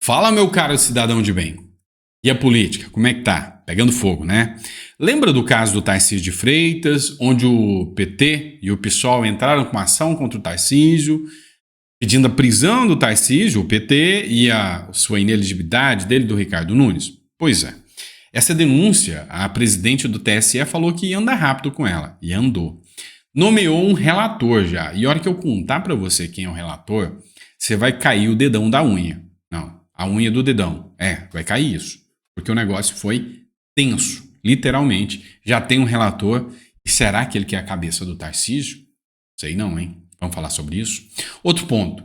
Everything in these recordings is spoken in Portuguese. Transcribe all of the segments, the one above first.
Fala, meu caro cidadão de bem. E a política, como é que tá? Pegando fogo, né? Lembra do caso do Tarcísio de Freitas, onde o PT e o PSOL entraram com uma ação contra o Tarcísio, pedindo a prisão do Tarcísio, o PT, e a sua inelegibilidade dele, do Ricardo Nunes? Pois é. Essa denúncia, a presidente do TSE falou que ia andar rápido com ela, e andou. Nomeou um relator já, e a hora que eu contar pra você quem é o relator, você vai cair o dedão da unha. Não, a unha do dedão. Vai cair isso. Porque o negócio foi tenso, literalmente. Já tem um relator. E será que ele quer a cabeça do Tarcísio? Sei não, hein? Vamos falar sobre isso. Outro ponto.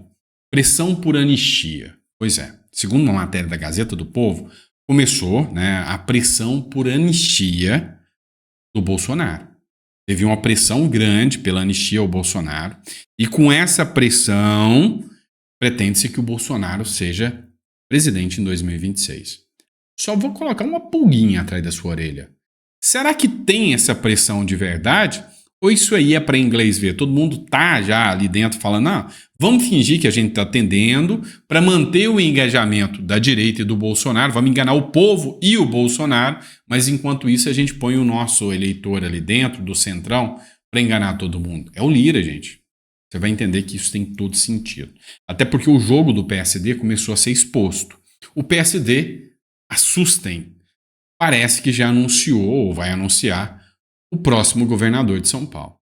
Pressão por anistia. Pois é. Segundo uma matéria da Gazeta do Povo, começou, né, a pressão por anistia do Bolsonaro. Teve uma pressão grande pela anistia ao Bolsonaro. E com essa pressão, pretende-se que o Bolsonaro seja presidente em 2026. Só vou colocar uma pulguinha atrás da sua orelha. Será que tem essa pressão de verdade? Ou isso aí é para inglês ver? Todo mundo tá já ali dentro falando, não, vamos fingir que a gente está atendendo para manter o engajamento da direita e do Bolsonaro, vamos enganar o povo e o Bolsonaro, mas enquanto isso a gente põe o nosso eleitor ali dentro do centrão para enganar todo mundo. É o Lira, gente. Você vai entender que isso tem todo sentido. Até porque o jogo do PSD começou a ser exposto. O PSD, assustem, parece que já anunciou ou vai anunciar o próximo governador de São Paulo.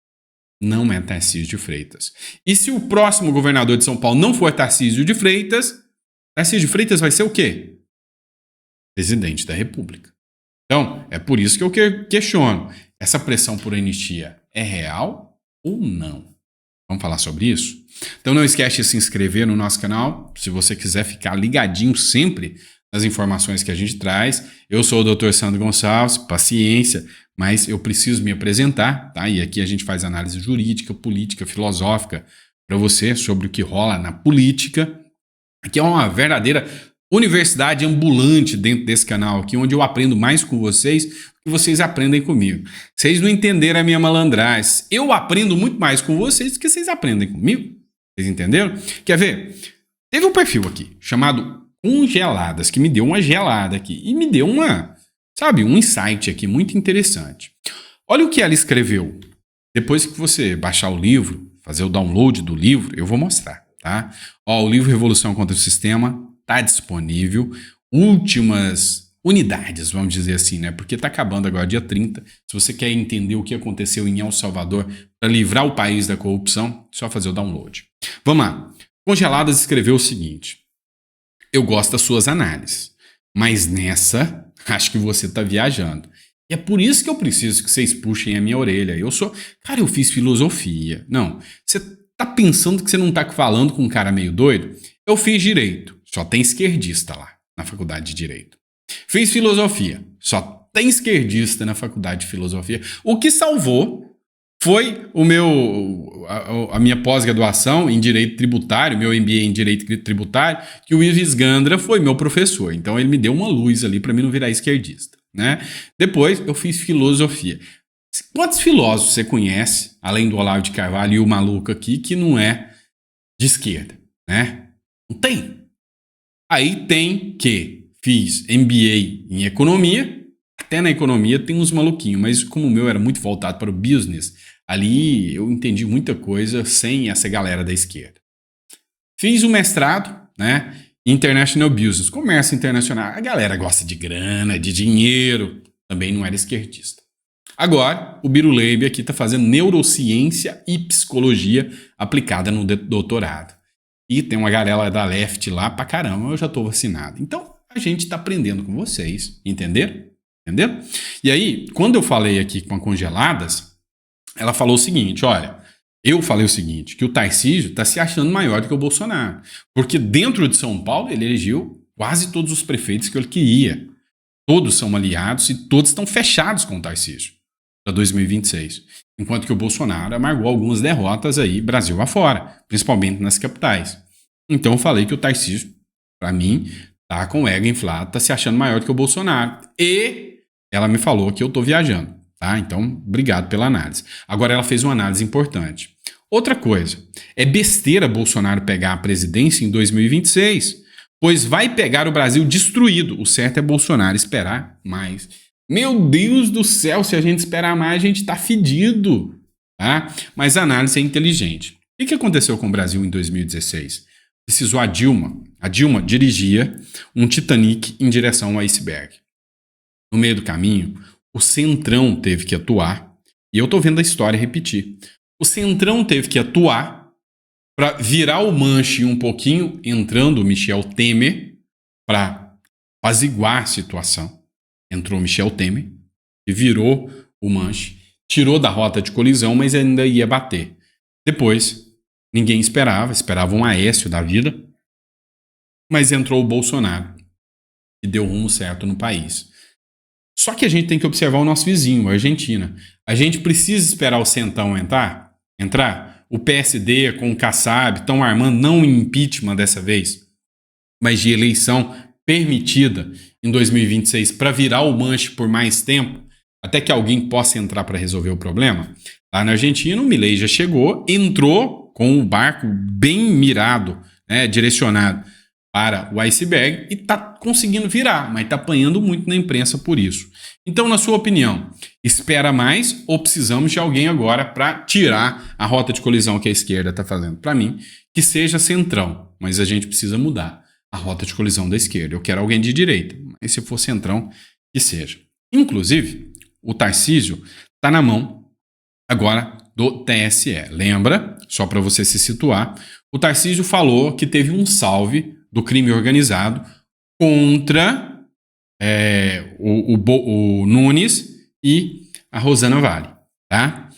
Não é Tarcísio de Freitas. E se o próximo governador de São Paulo não for Tarcísio de Freitas vai ser o quê? Presidente da República. Então, é por isso que eu questiono. Essa pressão por anistia é real ou não? Vamos falar sobre isso? Então não esquece de se inscrever no nosso canal, se você quiser ficar ligadinho sempre nas informações que a gente traz. Eu sou o Dr. Sandro Gonçalves, paciência, mas eu preciso me apresentar, tá? E aqui a gente faz análise jurídica, política, filosófica para você sobre o que rola na política. Aqui é uma verdadeira universidade ambulante dentro desse canal aqui, onde eu aprendo mais com vocês do que vocês aprendem comigo. Vocês não entenderam a minha malandragem. Eu aprendo muito mais com vocês do que vocês aprendem comigo. Vocês entenderam? Quer ver? Teve um perfil aqui chamado Congeladas, que me deu uma gelada aqui. E me deu um insight aqui muito interessante. Olha o que ela escreveu. Depois que você baixar o livro, fazer o download do livro, eu vou mostrar, tá? O livro Revolução contra o Sistema está disponível. Últimas unidades, vamos dizer assim, né? Porque está acabando agora dia 30. Se você quer entender o que aconteceu em El Salvador para livrar o país da corrupção, é só fazer o download. Vamos lá. Congeladas escreveu o seguinte: eu gosto das suas análises, mas nessa, acho que você está viajando. E é por isso que eu preciso que vocês puxem a minha orelha. Eu fiz filosofia. Não, você tá pensando que você não tá falando com um cara meio doido? Eu fiz direito, só tem esquerdista lá na faculdade de direito. Fiz filosofia, só tem esquerdista na faculdade de filosofia. O que salvou foi a minha pós-graduação em Direito Tributário, meu MBA em Direito Tributário, que o Ives Gandra foi meu professor. Então ele me deu uma luz ali para mim não virar esquerdista, né? Depois eu fiz filosofia. Quantos filósofos você conhece, além do Olavo de Carvalho e o maluco aqui, que não é de esquerda, né? Não tem. Aí tem que fiz MBA em Economia. Até na economia tem uns maluquinhos, mas como o meu era muito voltado para o business, ali eu entendi muita coisa sem essa galera da esquerda. Fiz um mestrado, né, em International Business, comércio internacional. A galera gosta de grana, de dinheiro, também não era esquerdista. Agora, o Biruleibe aqui está fazendo neurociência e psicologia aplicada no doutorado. E tem uma galera da Left lá pra caramba, eu já estou vacinado. Então, a gente está aprendendo com vocês, entenderam? Entendeu? E aí, quando eu falei aqui com a Congeladas, ela falou o seguinte, olha, eu falei o seguinte, que o Tarcísio está se achando maior do que o Bolsonaro, porque dentro de São Paulo ele elegeu quase todos os prefeitos que ele queria. Todos são aliados e todos estão fechados com o Tarcísio para 2026. Enquanto que o Bolsonaro amargou algumas derrotas aí, Brasil afora, principalmente nas capitais. Então eu falei que o Tarcísio, para mim, tá com o ego inflado, tá se achando maior do que o Bolsonaro. E ela me falou que eu tô viajando, tá? Então, obrigado pela análise. Agora ela fez uma análise importante. Outra coisa, é besteira Bolsonaro pegar a presidência em 2026, pois vai pegar o Brasil destruído. O certo é Bolsonaro esperar mais. Meu Deus do céu, se a gente esperar mais, a gente tá fedido, tá? Mas a análise é inteligente. O que aconteceu com o Brasil em 2016? Precisou a Dilma. A Dilma dirigia um Titanic em direção ao iceberg. No meio do caminho, o Centrão teve que atuar, e eu tô vendo a história repetir. O Centrão teve que atuar para virar o manche um pouquinho, entrando o Michel Temer para apaziguar a situação. Entrou o Michel Temer e virou o manche, tirou da rota de colisão, mas ainda ia bater. Depois, ninguém esperava um Aécio da vida, mas entrou o Bolsonaro e deu rumo certo no país. Só que a gente tem que observar o nosso vizinho, a Argentina. A gente precisa esperar o Centrão entrar. O PSD com o Kassab estão armando não impeachment dessa vez, mas de eleição permitida em 2026 para virar o manche por mais tempo, até que alguém possa entrar para resolver o problema. Lá na Argentina, o Milei já chegou, entrou com o barco bem mirado, né, direcionado para o iceberg e está conseguindo virar, mas está apanhando muito na imprensa por isso. Então, na sua opinião, espera mais ou precisamos de alguém agora para tirar a rota de colisão que a esquerda está fazendo? Para mim, que seja Centrão, mas a gente precisa mudar a rota de colisão da esquerda. Eu quero alguém de direita, mas se for Centrão, que seja. Inclusive, o Tarcísio está na mão agora do TSE. Lembra, só para você se situar, o Tarcísio falou que teve um salve do crime organizado contra o Nunes e a Rosana Vale, tá?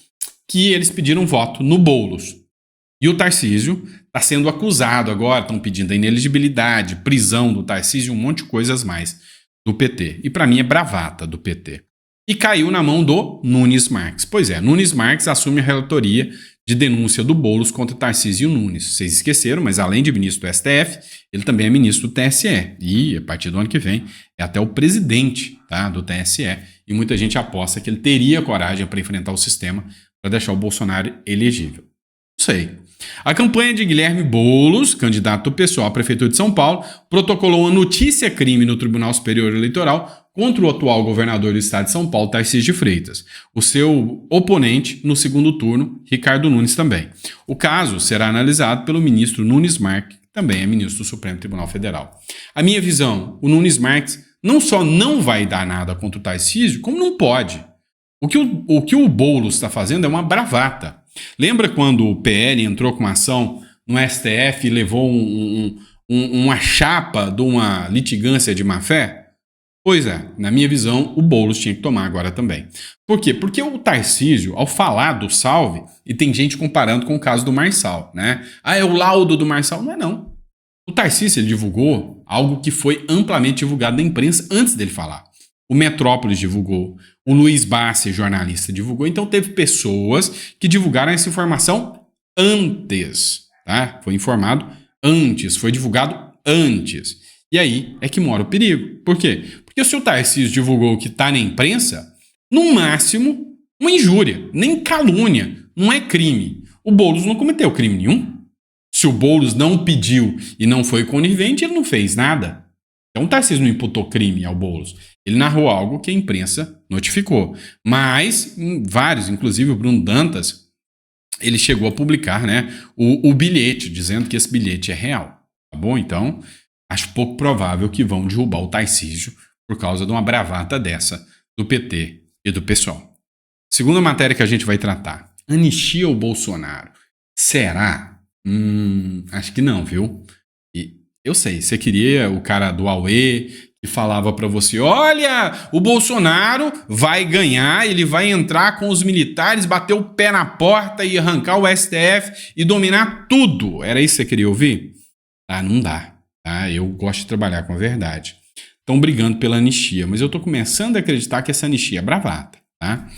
Que eles pediram voto no Boulos. E o Tarcísio está sendo acusado agora, estão pedindo a inelegibilidade, prisão do Tarcísio, um monte de coisas mais do PT. E para mim é bravata do PT. E caiu na mão do Nunes Marques. Pois é, Nunes Marques assume a relatoria de denúncia do Boulos contra Tarcísio Nunes. Vocês esqueceram, mas além de ministro do STF, ele também é ministro do TSE. E a partir do ano que vem é até o presidente, tá, do TSE. E muita gente aposta que ele teria coragem para enfrentar o sistema para deixar o Bolsonaro elegível. Não sei. A campanha de Guilherme Boulos, candidato do PSOL à Prefeitura de São Paulo, protocolou uma notícia-crime no Tribunal Superior Eleitoral contra o atual governador do estado de São Paulo, Tarcísio de Freitas. O seu oponente no segundo turno, Ricardo Nunes, também. O caso será analisado pelo ministro Nunes Marques, que também é ministro do Supremo Tribunal Federal. A minha visão, o Nunes Marques não só não vai dar nada contra o Tarcísio, como não pode. O que o Boulos está fazendo é uma bravata. Lembra quando o PL entrou com uma ação no STF e levou uma chapa de uma litigância de má-fé? Pois é, na minha visão, o Boulos tinha que tomar agora também. Por quê? Porque o Tarcísio, ao falar do salve, e tem gente comparando com o caso do Marçal, né? Ah, é o laudo do Marçal. Não é não. O Tarcísio, ele divulgou algo que foi amplamente divulgado na imprensa antes dele falar. O Metrópolis divulgou, o Luiz Bassi, jornalista, divulgou. Então teve pessoas que divulgaram essa informação antes, tá? Foi informado antes, foi divulgado antes. E aí é que mora o perigo. Por quê? Porque se o Tarcísio divulgou o que está na imprensa, no máximo, uma injúria, nem calúnia, não é crime. O Boulos não cometeu crime nenhum. Se o Boulos não pediu e não foi conivente, ele não fez nada. Então o Tarcísio não imputou crime ao Boulos. Ele narrou algo que a imprensa notificou. Mas, vários, inclusive o Bruno Dantas, ele chegou a publicar, né, o bilhete, dizendo que esse bilhete é real. Tá bom? Então, acho pouco provável que vão derrubar o Tarcísio por causa de uma bravata dessa do PT e do PSOL. Segunda matéria que a gente vai tratar. Anistia ao Bolsonaro. Será? Acho que não, viu? E eu sei, você queria o cara do Aue que falava pra você, olha, o Bolsonaro vai ganhar, ele vai entrar com os militares, bater o pé na porta e arrancar o STF e dominar tudo. Era isso que você queria ouvir? Ah, não dá. Tá? Eu gosto de trabalhar com a verdade. Estão brigando pela anistia, mas eu estou começando a acreditar que essa anistia é bravata. Tá?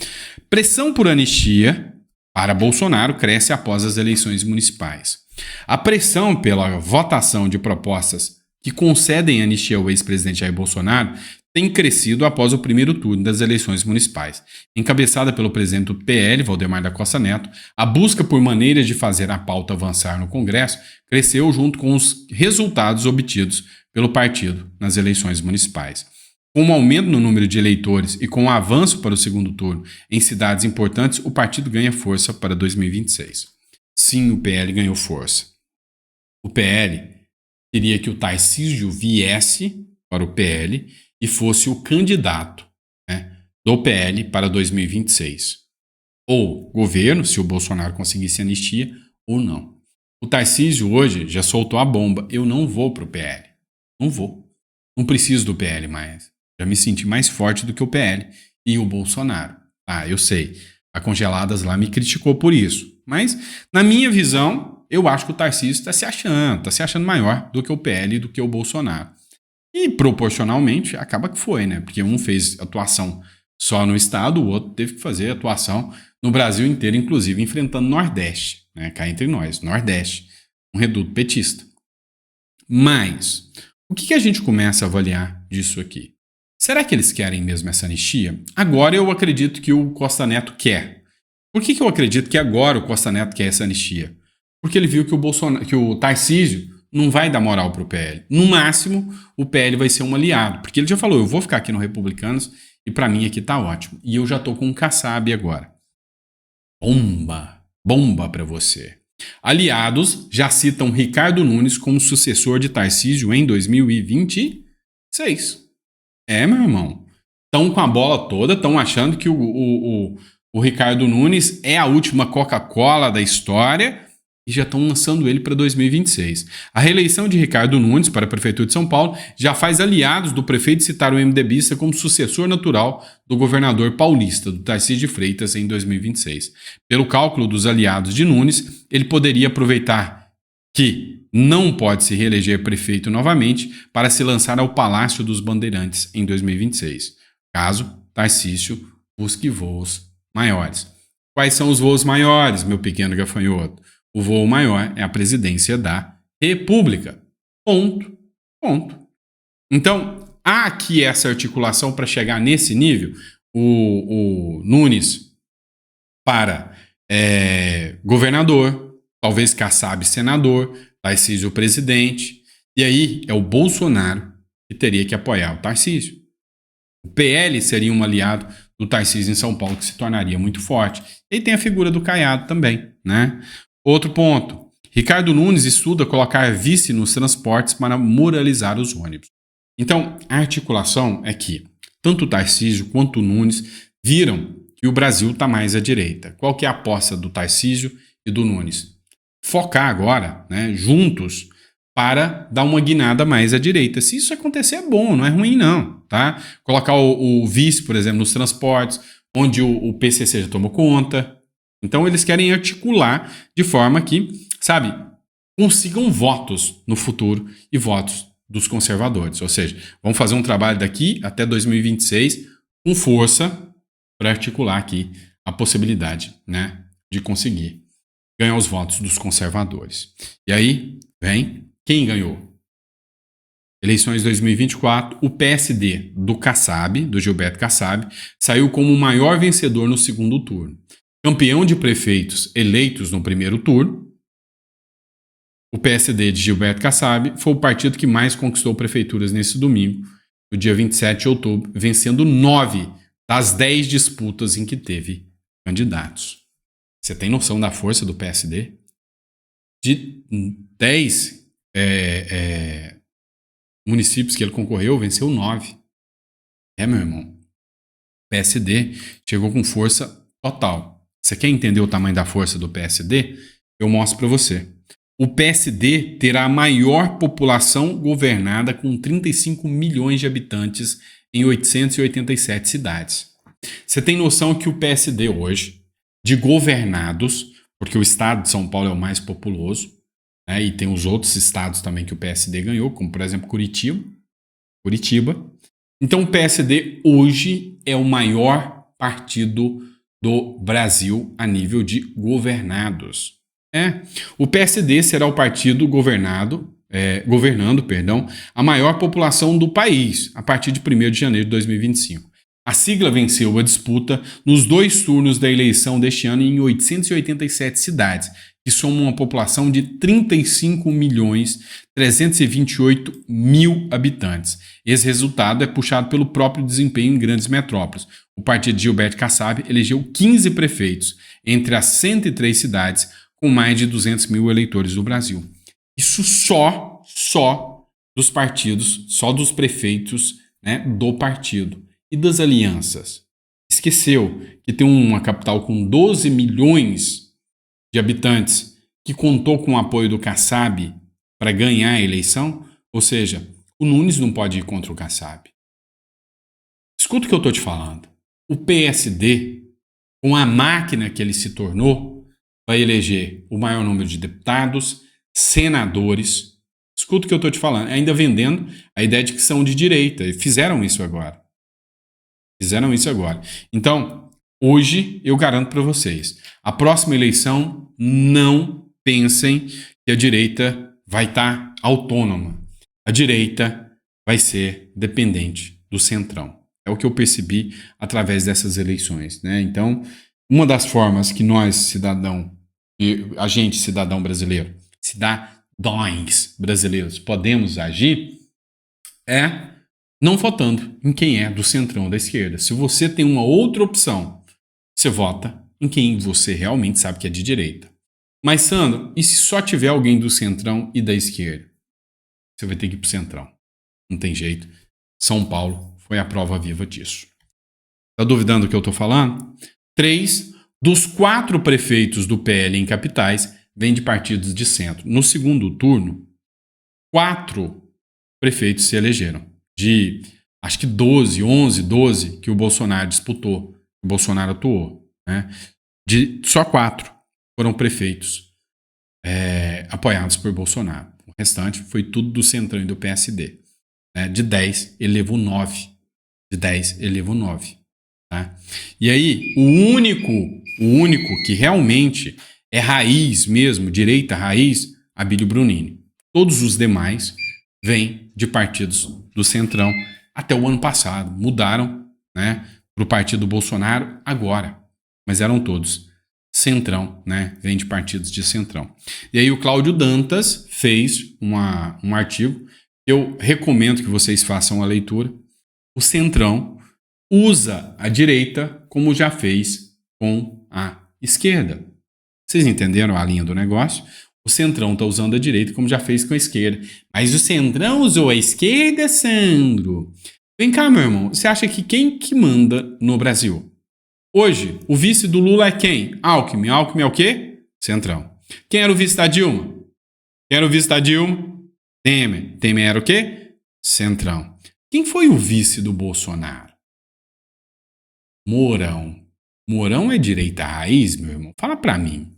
Pressão por anistia para Bolsonaro cresce após as eleições municipais. A pressão pela votação de propostas que concedem anistia ao ex-presidente Jair Bolsonaro tem crescido após o primeiro turno das eleições municipais. Encabeçada pelo presidente do PL, Valdemar da Costa Neto, a busca por maneiras de fazer a pauta avançar no Congresso cresceu junto com os resultados obtidos pelo partido nas eleições municipais. Com um aumento no número de eleitores e com o avanço para o segundo turno em cidades importantes, o partido ganha força para 2026. Sim, o PL ganhou força. O PL queria que o Tarcísio viesse para o PL e fosse o candidato, né, do PL para 2026. Ou governo, se o Bolsonaro conseguisse anistia, ou não. O Tarcísio hoje já soltou a bomba. Eu não vou para o PL. Não vou. Não preciso do PL mais. Já me senti mais forte do que o PL e o Bolsonaro. Ah, eu sei. A Congeladas lá me criticou por isso. Mas, na minha visão, eu acho que o Tarcísio está se achando maior do que o PL e do que o Bolsonaro. E, proporcionalmente, acaba que foi, né? Porque um fez atuação só no estado, o outro teve que fazer atuação no Brasil inteiro, inclusive enfrentando o Nordeste, né? Cá entre nós, Nordeste, um reduto petista. Mas, o que a gente começa a avaliar disso aqui? Será que eles querem mesmo essa anistia? Agora eu acredito que o Costa Neto quer. Por que eu acredito que agora o Costa Neto quer essa anistia? Porque ele viu que o Tarcísio não vai dar moral para o PL. No máximo, o PL vai ser um aliado. Porque ele já falou, eu vou ficar aqui no Republicanos e para mim aqui tá ótimo. E eu já tô com um Kassab agora. Bomba para você. Aliados já citam Ricardo Nunes como sucessor de Tarcísio em 2026. Meu irmão. Estão com a bola toda, estão achando que o Ricardo Nunes é a última Coca-Cola da história e já estão lançando ele para 2026. A reeleição de Ricardo Nunes para a Prefeitura de São Paulo já faz aliados do prefeito citar o MDBista como sucessor natural do governador paulista, do Tarcísio de Freitas, em 2026. Pelo cálculo dos aliados de Nunes, ele poderia aproveitar que não pode se reeleger prefeito novamente para se lançar ao Palácio dos Bandeirantes em 2026, caso Tarcísio busque voos maiores. Quais são os voos maiores, meu pequeno gafanhoto? O voo maior é a presidência da República. Ponto. Então, há aqui essa articulação para chegar nesse nível. O Nunes para governador, talvez Kassab senador, Tarcísio presidente, e aí é o Bolsonaro que teria que apoiar o Tarcísio. O PL seria um aliado do Tarcísio em São Paulo que se tornaria muito forte. E tem a figura do Caiado também, né? Outro ponto. Ricardo Nunes estuda colocar vice nos transportes para moralizar os ônibus. Então, a articulação é que tanto o Tarcísio quanto o Nunes viram que o Brasil está mais à direita. Qual que é a aposta do Tarcísio e do Nunes? Focar agora, né, juntos, para dar uma guinada mais à direita. Se isso acontecer é bom, não é ruim não, tá? Colocar o vice, por exemplo, nos transportes, onde o PCC já tomou conta. Então eles querem articular de forma que, sabe, consigam votos no futuro e votos dos conservadores. Ou seja, vão fazer um trabalho daqui até 2026 com força para articular aqui a possibilidade, né, de conseguir ganhar os votos dos conservadores. E aí vem quem ganhou. Eleições 2024, o PSD do Kassab, do Gilberto Kassab, saiu como o maior vencedor no segundo turno. Campeão de prefeitos eleitos no primeiro turno, o PSD de Gilberto Kassab foi o partido que mais conquistou prefeituras nesse domingo, no dia 27 de outubro, vencendo 9 das 10 disputas em que teve candidatos. Você tem noção da força do PSD? De 10 municípios que ele concorreu, venceu 9. Meu irmão. O PSD chegou com força total. Você quer entender o tamanho da força do PSD? Eu mostro para você. O PSD terá a maior população governada com 35 milhões de habitantes em 887 cidades. Você tem noção que o PSD hoje, de governados, porque o estado de São Paulo é o mais populoso, né, e tem os outros estados também que o PSD ganhou, como por exemplo Curitiba. Então o PSD hoje é o maior partido do Brasil a nível de governados. O PSD será o partido governando a maior população do país a partir de 1º de janeiro de 2025. A sigla venceu a disputa nos 2 turnos da eleição deste ano em 887 cidades, que soma uma população de 35.328.000 habitantes. Esse resultado é puxado pelo próprio desempenho em grandes metrópoles. O partido de Gilberto Kassab elegeu 15 prefeitos entre as 103 cidades com mais de 200 mil eleitores do Brasil. Isso só dos partidos, só dos prefeitos, né, do partido. E das alianças? Esqueceu que tem uma capital com 12 milhões de habitantes que contou com o apoio do Kassab para ganhar a eleição? Ou seja, o Nunes não pode ir contra o Kassab. Escuta o que eu estou te falando. O PSD, com a máquina que ele se tornou, vai eleger o maior número de deputados, senadores. Escuta o que eu estou te falando. Ainda vendendo a ideia de que são de direita. E fizeram isso agora. Então, hoje eu garanto para vocês, a próxima eleição, não pensem que a direita vai estar autônoma. A direita vai ser dependente do centrão. É o que eu percebi através dessas eleições, né? Então, uma das formas que nós, cidadão brasileiro, cidadãos brasileiros, podemos agir é não votando em quem é do centrão da esquerda. Se você tem uma outra opção, você vota em quem você realmente sabe que é de direita. Mas, Sandro, e se só tiver alguém do centrão e da esquerda? Você vai ter que ir pro centrão. Não tem jeito. São Paulo foi a prova viva disso. Tá duvidando do que eu tô falando? 3 dos 4 prefeitos do PL em capitais vêm de partidos de centro. No segundo turno, 4 prefeitos se elegeram. De, acho que 12 que o Bolsonaro disputou, o Bolsonaro atuou, né? Só 4 foram prefeitos apoiados por Bolsonaro. O restante foi tudo do Centrão e do PSD. Né? De 10, ele levou 9. Tá? E aí, o único que realmente é raiz mesmo, direita raiz, Abílio Brunini. Todos os demais vêm de partidos do Centrão até o ano passado. Mudaram, né, para o partido Bolsonaro agora. Mas eram todos Centrão, né? Vem de partidos de Centrão. E aí o Cláudio Dantas fez um artigo. Eu recomendo que vocês façam a leitura. O Centrão usa a direita como já fez com a esquerda. Vocês entenderam a linha do negócio? O Centrão está usando a direita como já fez com a esquerda. Mas o Centrão usou a esquerda, Sandro? Vem cá, meu irmão. Você acha que quem que manda no Brasil? Hoje, o vice do Lula é quem? Alckmin. Alckmin é o quê? Centrão. Quem era o vice da Dilma? Temer. Temer era o quê? Centrão. Quem foi o vice do Bolsonaro? Mourão. Mourão é direita raiz, meu irmão? Fala pra mim.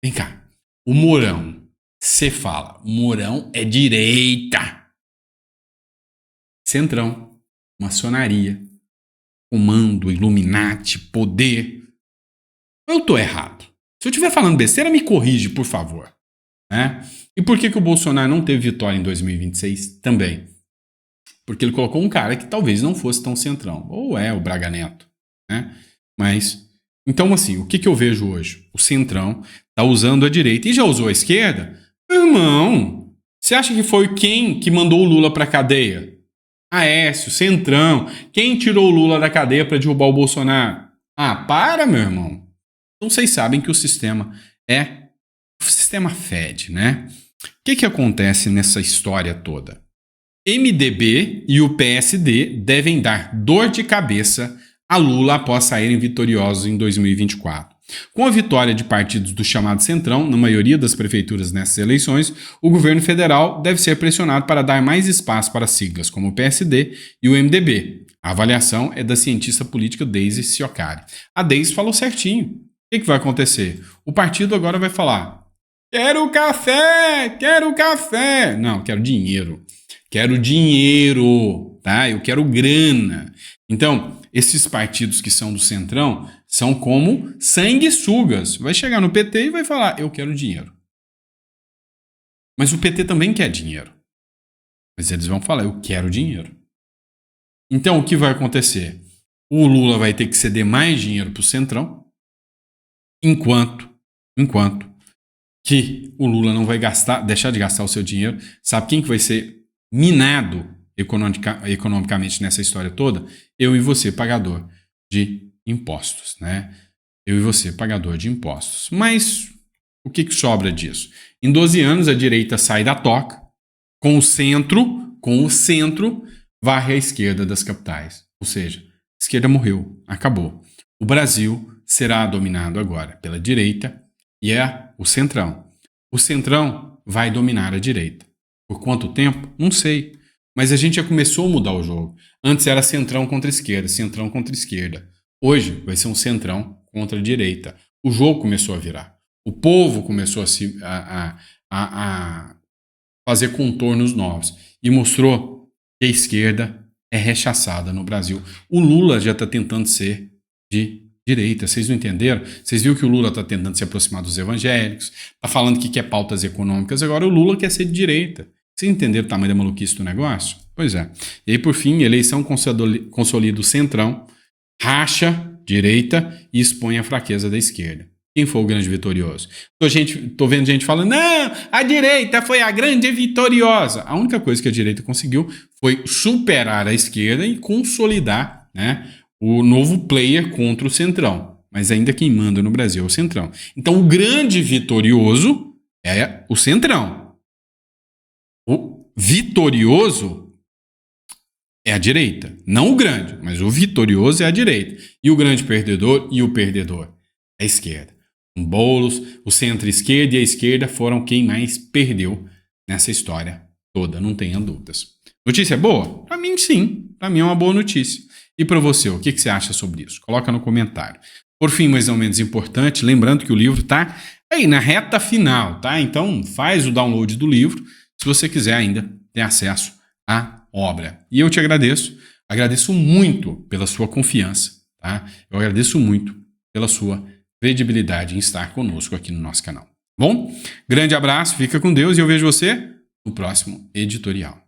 Vem cá. O Mourão. Você fala. Mourão é direita. Centrão. Maçonaria. Comando, Illuminati, poder. Eu tô errado. Se eu estiver falando besteira, me corrige, por favor. Né? E por que o Bolsonaro não teve vitória em 2026 também? Porque ele colocou um cara que talvez não fosse tão centrão. Ou é o Braga Neto. Né? Mas, então assim, o que eu vejo hoje? O centrão tá usando a direita e já usou a esquerda? Irmão, você acha que foi quem que mandou o Lula pra cadeia? Aécio, Centrão. Quem tirou o Lula da cadeia para derrubar o Bolsonaro? Ah, para, meu irmão. Então vocês sabem que o sistema fede, né? O que acontece nessa história toda? MDB e o PSD devem dar dor de cabeça a Lula após saírem vitoriosos em 2024. Com a vitória de partidos do chamado Centrão, na maioria das prefeituras nessas eleições, o governo federal deve ser pressionado para dar mais espaço para siglas como o PSD e o MDB. A avaliação é da cientista política Daisy Ciocari. A Daisy falou certinho. O que vai acontecer? O partido agora vai falar: quero café! Não, quero dinheiro. Tá? Eu quero grana. Então, esses partidos que são do Centrão são como sanguessugas. Vai chegar no PT e vai falar: eu quero dinheiro. Mas o PT também quer dinheiro. Mas eles vão falar: eu quero dinheiro. Então, o que vai acontecer? O Lula vai ter que ceder mais dinheiro para o Centrão, enquanto que o Lula não vai deixar de gastar o seu dinheiro. Sabe quem que vai ser minado economicamente nessa história toda? Eu e você, pagador de impostos, né? Eu e você, pagador de impostos. Mas o que sobra disso? Em 12 anos, a direita sai da toca, com o centro, varre a esquerda das capitais. Ou seja, a esquerda morreu, acabou. O Brasil será dominado agora pela direita e é o centrão. O centrão vai dominar a direita. Por quanto tempo? Não sei. Mas a gente já começou a mudar o jogo. Antes era centrão contra esquerda, centrão contra esquerda. Hoje vai ser um centrão contra a direita. O jogo começou a virar. O povo começou a fazer contornos novos e mostrou que a esquerda é rechaçada no Brasil. O Lula já está tentando ser de direita. Vocês não entenderam? Vocês viram que o Lula está tentando se aproximar dos evangélicos, está falando que quer pautas econômicas, agora o Lula quer ser de direita. Vocês entenderam o tamanho da maluquice do negócio? Pois é. E aí, por fim, eleição consolida o centrão, racha direita e expõe a fraqueza da esquerda. Quem foi o grande vitorioso? Tô vendo gente falando, não, a direita foi a grande vitoriosa. A única coisa que a direita conseguiu foi superar a esquerda e consolidar, né, o novo player contra o centrão. Mas ainda quem manda no Brasil é o centrão. Então o grande vitorioso é o centrão. O vitorioso é a direita. Não o grande, mas o vitorioso é a direita. E o grande perdedor é a esquerda. Com Boulos, o centro-esquerda e a esquerda foram quem mais perdeu nessa história toda, não tenha dúvidas. Notícia boa? Para mim, sim. Para mim é uma boa notícia. E para você, o que você acha sobre isso? Coloca no comentário. Por fim, mas não menos importante, lembrando que o livro está aí na reta final, tá? Então faz o download do livro, se você quiser ainda ter acesso à obra. E eu te agradeço muito pela sua confiança, tá? Eu agradeço muito pela sua credibilidade em estar conosco aqui no nosso canal. Bom, grande abraço, fica com Deus e eu vejo você no próximo editorial.